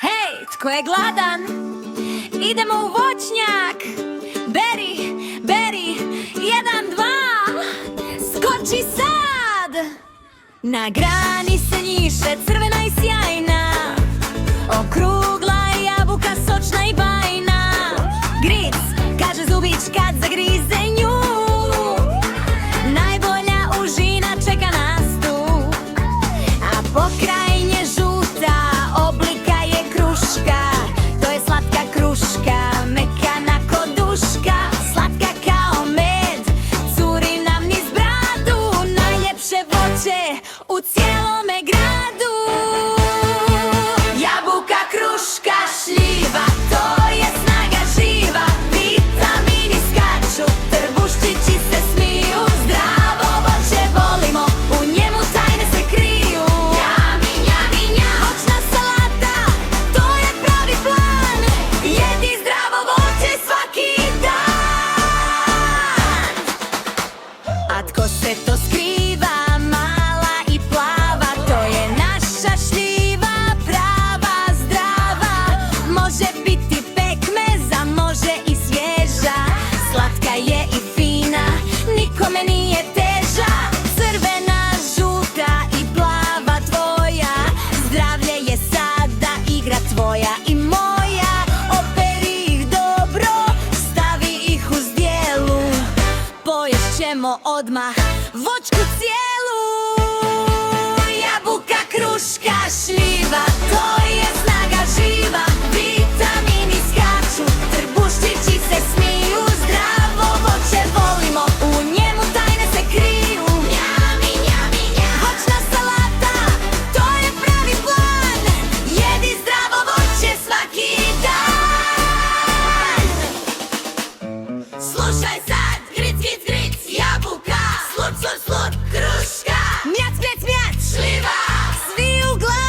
Hej, tko je gladan? Idemo u voćnjak. Beri, beri, 1, 2. Skoči sad. Na grani se njiše, crvena i sjajna, okrugla jabuka, sočna i bajna. Gric, kaže zubić kad zagrize nju, najbolja užina čeka nas tu. A pokraj nje žuta oblika je kruška, to je slatka kruška, mekana ko duška, slatka kao med, curi nam niz bradu, najljepše voće u cijelome gradu. Jabuka, kruška, šljiva, to je snaga živa, vitamini skaču, trbuščići se smiju, zdravo voće volimo, u njemu tajne se kriju. Njami, njami, njam, voćna salata, to je pravi plan, jedi zdravo voće svaki dan. A tko se to skriva, mala i plava, to je naša šljiva, prava, zdrava. Može biti pekmeza, može i svježa, slatka je i fina, nikome nije teža. Crvena, žuta i plava tvoja, zdravlje je sada igra tvoja i moja. Operi ih dobro, stavi ih u zdjelu, pojest ćemo odmah voćku cijelu. Jabuka, kruška, šljiva, to je snaga živa, vitamini skaču, trbuščići se smiju, zdravo voće volimo, u njemu tajne se kriju. Njami, njami, njam, voćna salata, to je pravi plan, jedi zdravo voće svaki dan. Slušaj sad, gric, gric, gric, jabuka, slut, slut, slut, kruška, mjac, mjac, mjac, šljiva, svi u glas.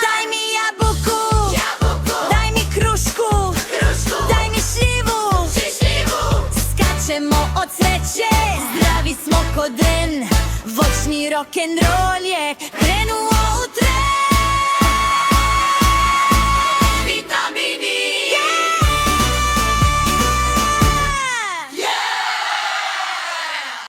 Daj mi jabuku, jabuku, daj mi krušku, krušku, daj mi šljivu, šljivu. Skačemo od sreće, zdravi smo ko den, voćni rock'n'roll je krenuo u